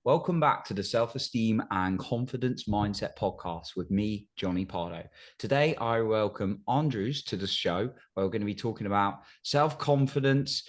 Welcome back to the Self-Esteem and Confidence Mindset podcast with me, Johnny Pardo. Today, I welcome Andrus to the show, where we're going to be talking about self-confidence,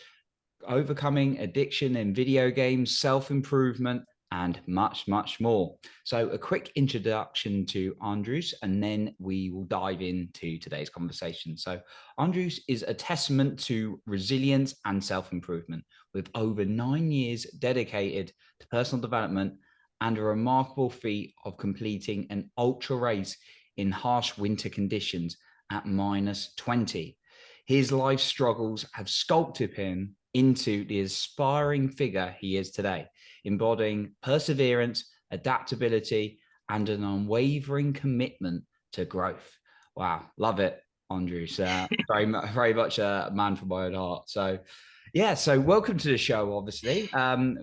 overcoming addiction in video games, self-improvement, and much, much more. So a quick introduction to Andrus, and then we will dive into today's conversation. So Andrus is a testament to resilience and self-improvement, with over 9 years dedicated to personal development and a remarkable feat of completing an ultra race in harsh winter conditions at -20. His life struggles have sculpted him into the aspiring figure he is today, embodying perseverance, adaptability, and an unwavering commitment to growth. Wow, love it, Andrus. Very much a man from my own heart. So, yeah, so welcome to the show, obviously.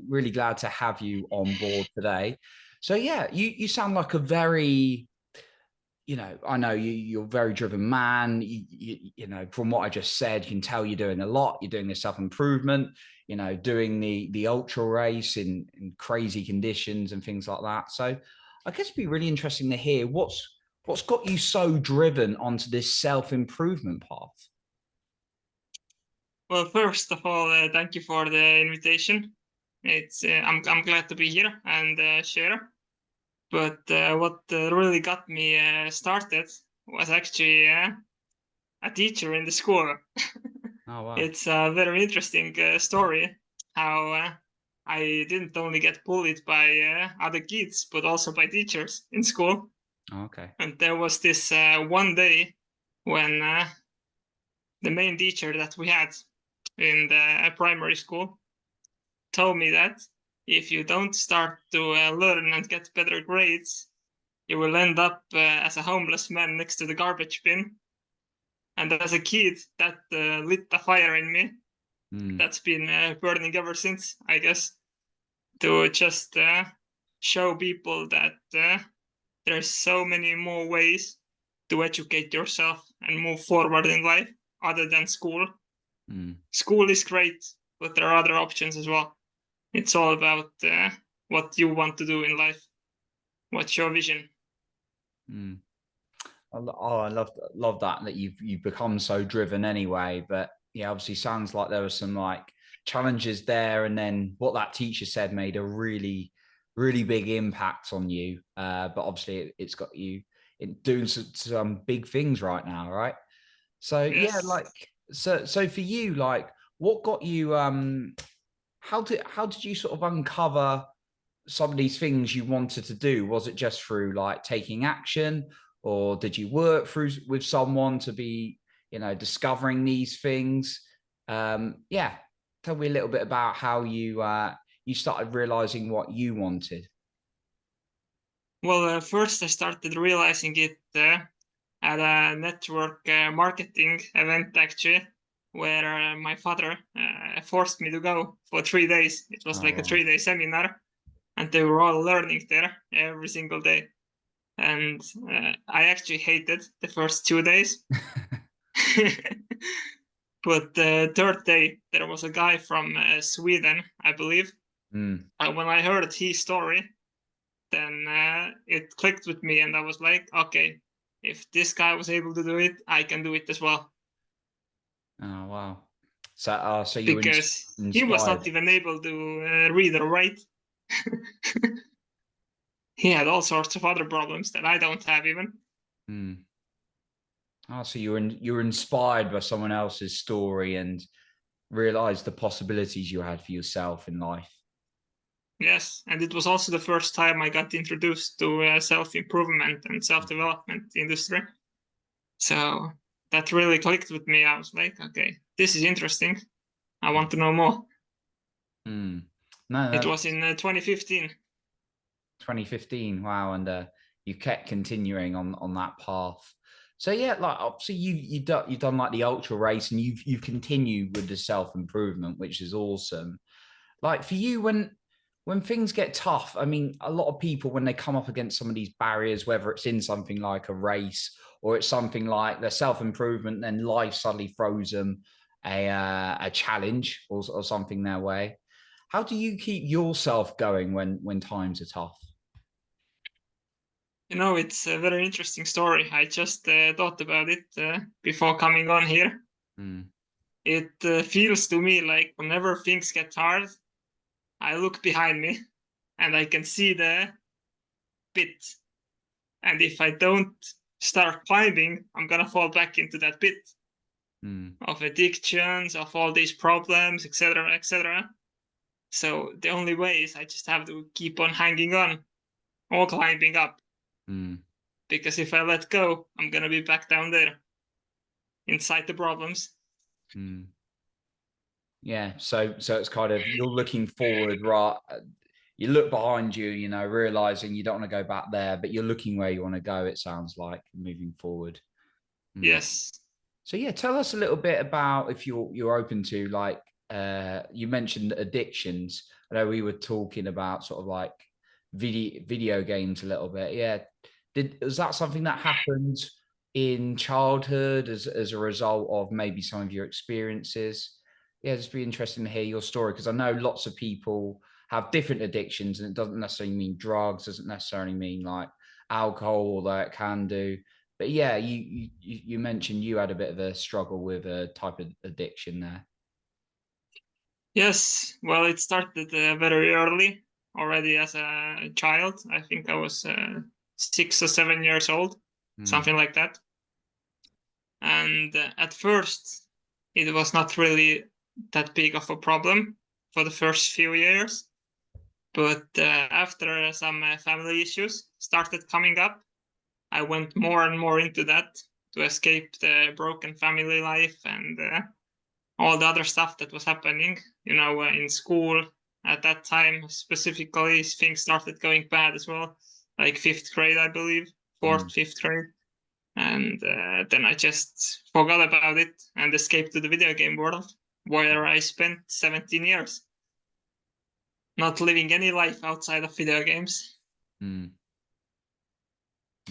Really glad to have you on board today. So, yeah, you sound like a very I know you're a very driven man. From what I just said, you can tell you're doing a lot. You're doing the self-improvement, doing the ultra race in crazy conditions and things like that. So I guess it'd be really interesting to hear what's got you so driven onto this self-improvement path. Well, first of all, thank you for the invitation. I'm glad to be here and share. But what really got me started was actually a teacher in the school. Oh, wow. It's a very interesting story how I didn't only get bullied by other kids, but also by teachers in school. Okay. And there was this one day when the main teacher that we had in the primary school told me that if you don't start to learn and get better grades, you will end up as a homeless man next to the garbage bin. And as a kid, that lit a fire in me. That's been burning ever since, I guess, to just show people that there's so many more ways to educate yourself and move forward in life other than school. School is great, but there are other options as well. It's all about what you want to do in life. What's your vision? Oh, I love that you've become so driven anyway. But yeah, obviously sounds like there were some like challenges there, and then what that teacher said made a really, really big impact on you. But obviously it's got you doing some big things right now, right? So yeah, Yes. so for you, like what got you how did you sort of uncover some of these things you wanted to do? Was it just through like taking action, or did you work through with someone to be, discovering these things? Yeah, tell me a little bit about how you started realizing what you wanted. Well, first I started realizing it at a network marketing event, actually, where my father forced me to go for 3 days. It was Oh, like a wow. 3-day seminar, and they were all learning there every single day. And I actually hated the first 2 days. But the third day, there was a guy from Sweden, I believe. Mm. And when I heard his story, then it clicked with me, and I was like, okay, if this guy was able to do it, I can do it as well. Oh, wow. So you were Because he was inspired. not even able to read or write. He had all sorts of other problems that I don't have even. Mm. Oh, so you were inspired by someone else's story and realized the possibilities you had for yourself in life. Yes, and it was also the first time I got introduced to self-improvement and self-development industry. So that really clicked with me. I was like, okay, this is interesting. I want to know more. Mm. No, It no, was in 2015. 2015. Wow, and you kept continuing on that path. So yeah, like obviously you've done like the ultra race, and you've continued with the self improvement, which is awesome. Like for you, when things get tough, I mean, a lot of people when they come up against some of these barriers, whether it's in something like a race or it's something like their self improvement, then life suddenly throws them a challenge or something their way. how do you keep yourself going when times are tough? It's a very interesting story. I just thought about it before coming on here. Mm, It feels to me like whenever things get hard, I look behind me and I can see the pit. And if I don't start climbing, I'm gonna fall back into that pit of addictions, of all these problems, etc., etc. So the only way is I just have to keep on hanging on or climbing up. mm. Because if I let go, I'm gonna be back down there inside the problems. Mm. Yeah, so it's kind of you're looking forward, right? You look behind you, realizing you don't want to go back there, but you're looking where you want to go. It sounds like moving forward. Mm. Yes. So yeah, tell us a little bit about if you're open to like you mentioned addictions. I know we were talking about sort of like video games a little bit. Yeah, was that something that happened in childhood as a result of maybe some of your experiences? Yeah, just be interesting to hear your story because I know lots of people have different addictions, and it doesn't necessarily mean drugs, doesn't necessarily mean like alcohol, although it can do. But yeah, you mentioned you had a bit of a struggle with a type of addiction there. Yes. Well, it started very early, already as a child. I think I was 6 or 7 years old, Mm, something like that. And at first, it was not really that big of a problem for the first few years. But after some family issues started coming up, I went more and more into that to escape the broken family life and all the other stuff that was happening, in school at that time. Specifically, things started going bad as well, like fifth grade, I believe, fourth, mm, fifth grade. And then I just forgot about it and escaped to the video game world, where I spent 17 years not living any life outside of video games. mm.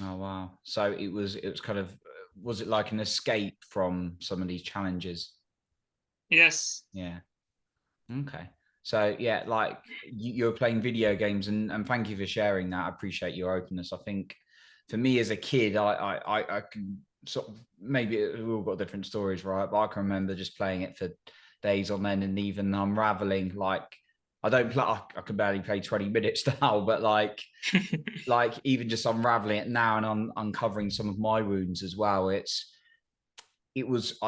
Oh wow! So it was kind of was it like an escape from some of these challenges? Yes. Yeah. Okay. So yeah, like you're playing video games, and thank you for sharing that. I appreciate your openness. I think for me as a kid, I can sort of maybe we've all got different stories, right? But I can remember just playing it for days on end, and even unraveling. Like I don't play. I can barely play 20 minutes now, but like even just unraveling it now and uncovering some of my wounds as well. I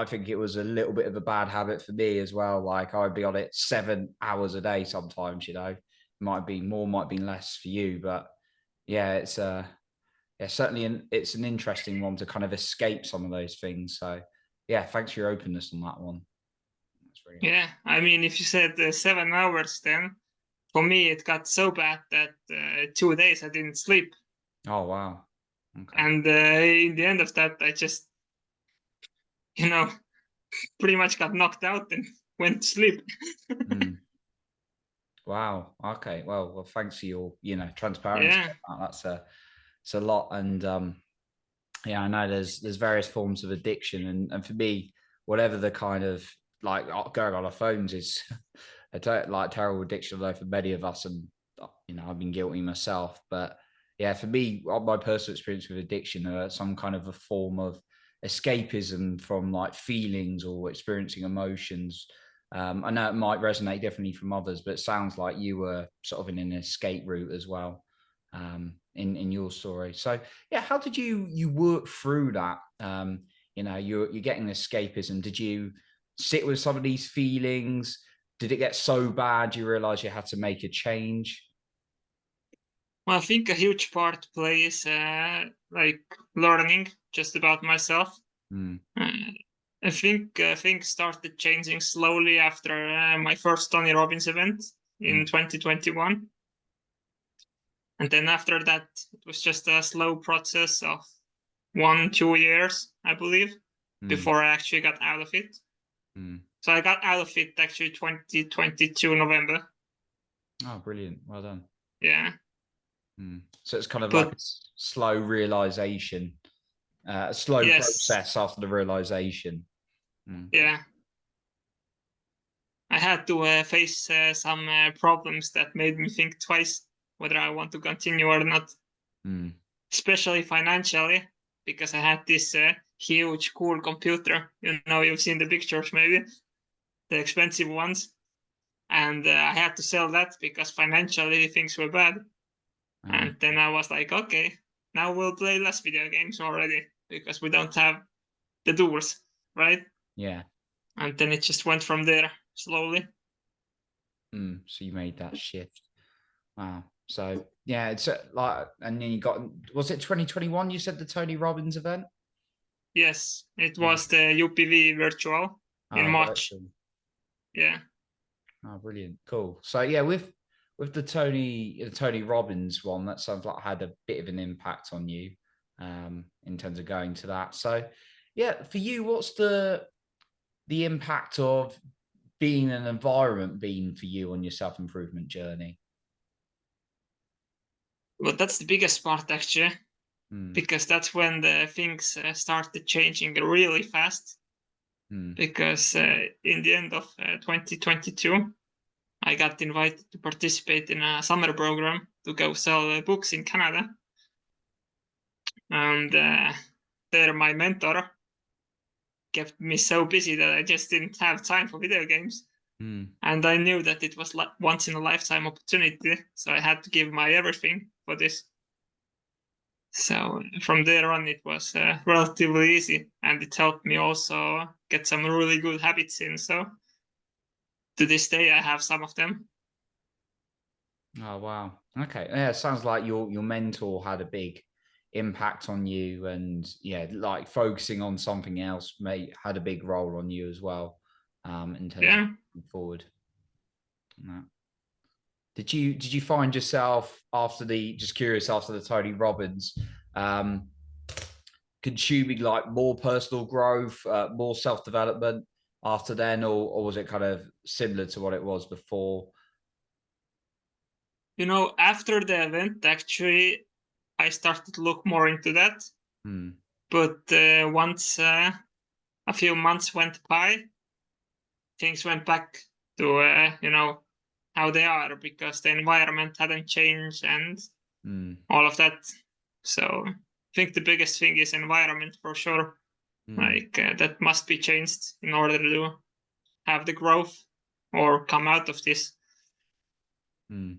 think it was a little bit of a bad habit for me as well. Like I'd be on it 7 hours a day sometimes, might be more, might be less for you, but yeah, yeah, certainly it's an interesting one to kind of escape some of those things. So yeah, thanks for your openness on that one. That's really Yeah, I mean, if you said 7 hours, then for me it got so bad that 2 days I didn't sleep, Oh wow. Okay. and in the end of that, I just, you know, pretty much got knocked out and went to sleep. Mm. Wow. Okay. Well, thanks for your, transparency Yeah. on that. It's a lot. And yeah, I know there's various forms of addiction, and for me, whatever the kind of like going on our phones is like terrible addiction, though for many of us, and I've been guilty myself. But yeah, for me, my personal experience with addiction, some kind of a form of escapism from like feelings or experiencing emotions. I know it might resonate differently from others, but it sounds like you were sort of in an escape route as well, in your story. So yeah, how did you work through that? You're getting escapism. Did you sit with some of these feelings? Did it get so bad you realize you had to make a change? Well, I think a huge part plays like learning just about myself. Mm, Uh, I think things started changing slowly after my first Tony Robbins event mm, in 2021. And then after that, it was just a slow process of 1, 2 years, I believe, mm, before I actually got out of it. mm. So I got out of it actually 2022 November. Oh, brilliant. Well done. Yeah. Mm. So it's kind of like a But slow realization, a slow yes, process after the realization. Mm. yeah. I had to face some problems that made me think twice whether I want to continue or not, especially financially, because I had this huge, cool computer. You've seen the pictures, maybe the expensive ones, and I had to sell that because financially things were bad. And then I was like, okay, now we'll play less video games already because we don't have the tools, right? Yeah. And then it just went from there slowly. So you made that shift. Wow. So yeah, it's like, and then you got, was it 2021? You said the Tony Robbins event? Yes, it was the UPV virtual in March. Virtual. Yeah. Oh, brilliant. Cool. So yeah, with the Tony Robbins one, that sounds like had a bit of an impact on you in terms of going to that. So yeah, for you, what's the impact of being an environment been for you on your self-improvement journey? Well, that's the biggest part actually, because that's when the things started changing really fast. Because in the end of 2022, I got invited to participate in a summer program to go sell books in Canada. And there my mentor kept me so busy that I just didn't have time for video games. And I knew that it was like once in a lifetime opportunity, so I had to give my everything for this. So from there on, it was relatively easy, and it helped me also get some really good habits in. So to this day, I have some of them. Oh wow. Okay. Yeah, it sounds like your mentor had a big impact on you, and yeah, like focusing on something else had a big role on you as well, in terms of moving forward. No. Did you find yourself after the Tony Robbins, consuming like more personal growth, more self-development after then, or was it kind of similar to what it was before? After the event, actually, I started to look more into that. But once a few months went by, things went back to how they are, because the environment hadn't changed and all of that. So I think the biggest thing is environment for sure. Like that must be changed in order to have the growth or come out of this. I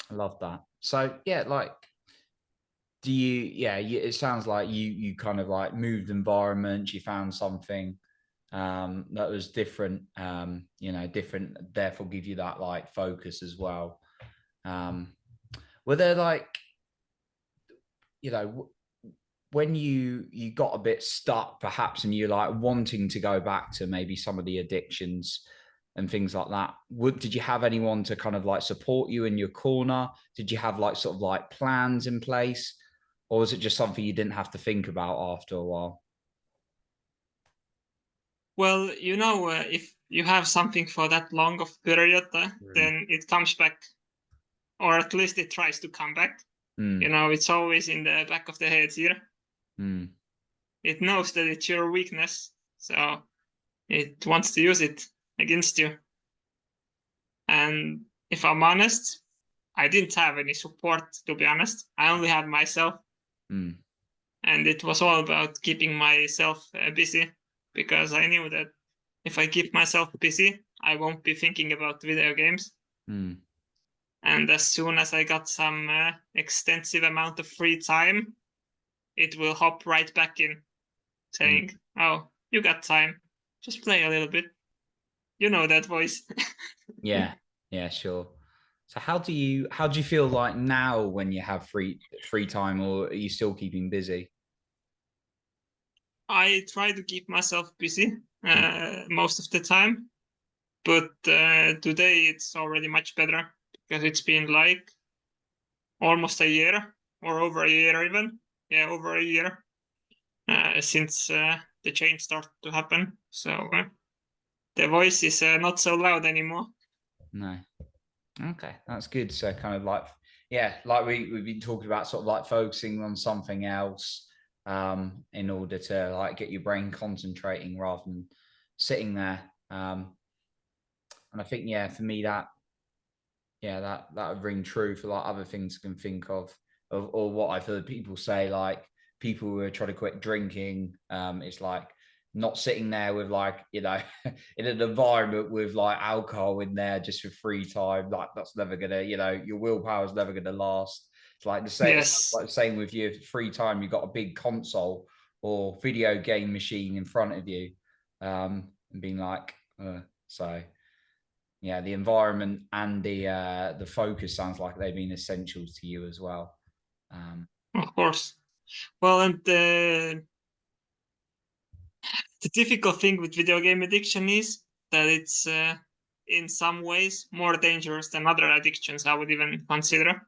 love that. So yeah, like, it sounds like you kind of like moved environment, you found something that was different, different, therefore give you that like focus as well. Were there like, when you got a bit stuck perhaps and you're like wanting to go back to maybe some of the addictions and things like that, did you have anyone to kind of like support you in your corner? Did you have like sort of like plans in place, or was it just something you didn't have to think about after a while? Well, if you have something for that long of period, then it comes back, or at least it tries to come back. It's always in the back of the head here. It knows that it's your weakness, so it wants to use it against you. And if I'm honest, I didn't have any support, to be honest. I only had myself. And it was all about keeping myself busy, because I knew that if I keep myself busy, I won't be thinking about video games. And as soon as I got some extensive amount of free time, it will hop right back in, saying, "Oh, you got time. Just play a little bit." You know that voice. Yeah, sure. So how do you feel like now when you have free time, or are you still keeping busy? I try to keep myself busy most of the time, but today it's already much better, because it's been like almost a year, or over a year even. Yeah, over a year since the change started to happen. So the voice is not so loud anymore. No. Okay, that's good. So kind of like, yeah, like we've been talking about, sort of like focusing on something else in order to like get your brain concentrating rather than sitting there. And I think, yeah, for me that would ring true for like other things I can think of or what I've heard people say, like people who are trying to quit drinking. It's like not sitting there with like, in an environment with like alcohol in there just for free time. Like that's never gonna, your willpower is never gonna last. It's like the same, Yes. like the same with your free time. You've got a big console or video game machine in front of you, and being like, so yeah, the environment and the focus sounds like they've been essentials to you as well. Of course. Well, and the difficult thing with video game addiction is that it's in some ways more dangerous than other addictions I would even consider.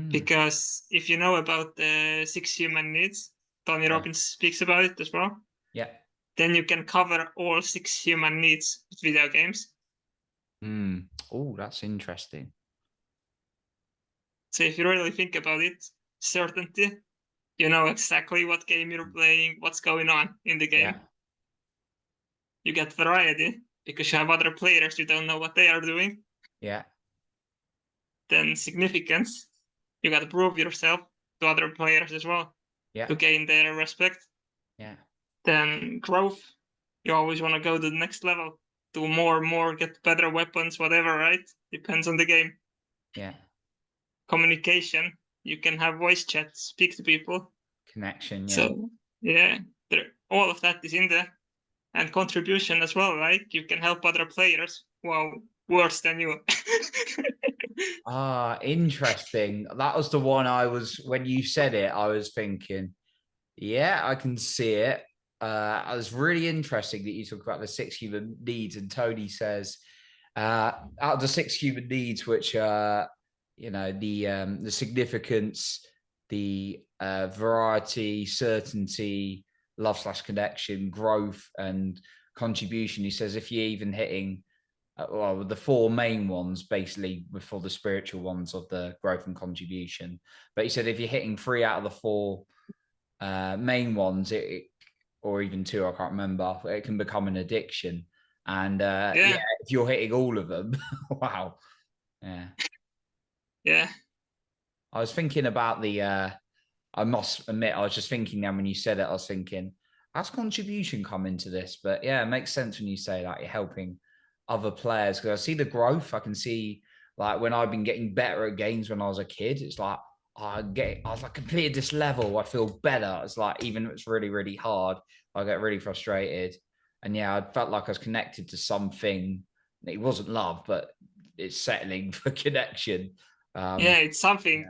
Because if you know about the 6 human needs, Tony Robbins speaks about it as well. Yeah. Then you can cover all 6 human needs with video games. Oh, that's interesting. So if you really think about it, certainty, you know exactly what game you're playing, what's going on in the game. Yeah. You get variety because you have other players, you don't know what they are doing. Yeah. Then significance, you got to prove yourself to other players as well to gain their respect. Yeah. Then growth, you always want to go to the next level, do more and more, get better weapons, whatever, right? Depends on the game. Yeah. Communication, you can have voice chat, speak to people. Connection, yeah. So, yeah, all of that is in there. And contribution as well, right? You can help other players who are worse than you. Interesting. That was the one when you said it, I was thinking, yeah, I can see it. It was really interesting that you talk about the 6 human needs, and Tony says, out of the 6 human needs, which the significance, the variety, certainty, love/connection, growth, and contribution. He says if you're even hitting the 4 main ones, basically before the spiritual ones of the growth and contribution. But he said if you're hitting 3 out of the 4 main ones, or even 2, I can't remember, it can become an addiction. And if you're hitting all of them, wow. Yeah. I was thinking about I must admit, I was just thinking then when you said it, I was thinking, how's contribution come into this? But yeah, it makes sense when you say that you're helping other players, because I see the growth. I can see like when I've been getting better at games when I was a kid, it's like I was like completed this level, I feel better. It's like even if it's really, really hard, I get really frustrated. And yeah, I felt like I was connected to something. It wasn't love, but it's settling for connection. It's something.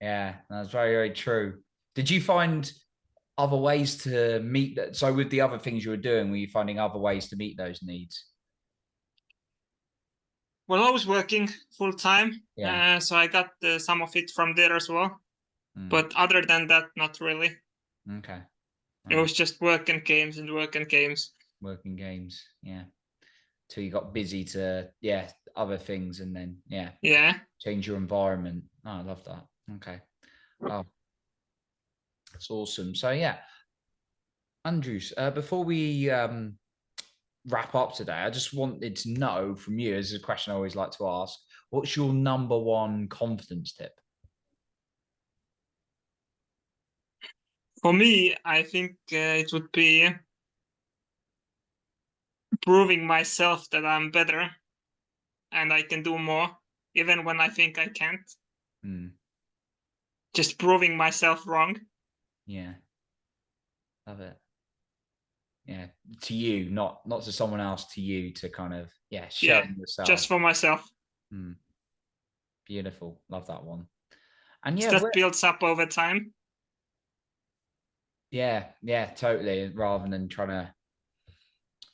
Yeah, that's very, very true. Did you find other ways to meet that? So with the other things you were doing, were you finding other ways to meet those needs? Well, I was working full time, so I got some of it from there as well. But other than that, not really. Okay. It was just work and games and work and games. Working games, yeah. Till you got busy to, other things, and then, change your environment. Oh, I love that. Okay. Oh, that's awesome. So, yeah. Andrus, before we wrap up today, I just wanted to know from you, as a question I always like to ask, what's your number 1 confidence tip? For me, I think it would be proving myself that I'm better and I can do more, even when I think I can't. Just proving myself wrong. Yeah. Love it. Yeah, to you, not to someone else, to you, to kind of show yourself. Just for myself. Beautiful. Love that one. And that builds up over time. Yeah, totally. Rather than trying to,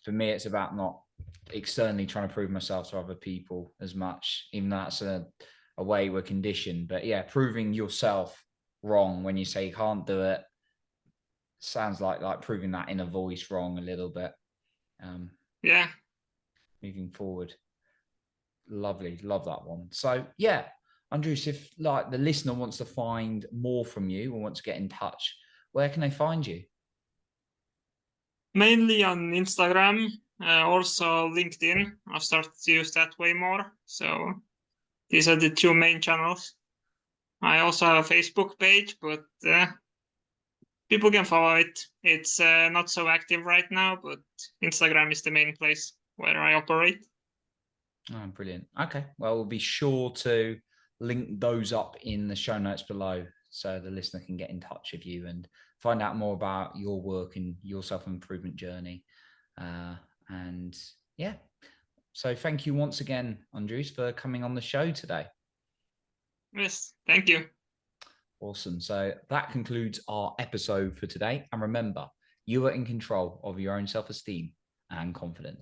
for me, it's about not externally trying to prove myself to other people as much, even though that's a way we're conditioned. But yeah, proving yourself wrong when you say you can't do it sounds like proving that inner voice wrong a little bit. Moving forward. Lovely. Love that one. So yeah, Andrus, if like the listener wants to find more from you or wants to get in touch, where can they find you? Mainly on Instagram, Also LinkedIn. I've started to use that way more. So these are the two main channels. I also have a Facebook page, but people can follow it. It's not so active right now, but Instagram is the main place where I operate. Oh, brilliant. Okay. Well, we'll be sure to link those up in the show notes below so the listener can get in touch with you and find out more about your work and your self-improvement journey. And yeah, so thank you once again, Andrus, for coming on the show today. Yes, thank you. Awesome. So that concludes our episode for today. And remember, you are in control of your own self-esteem and confidence.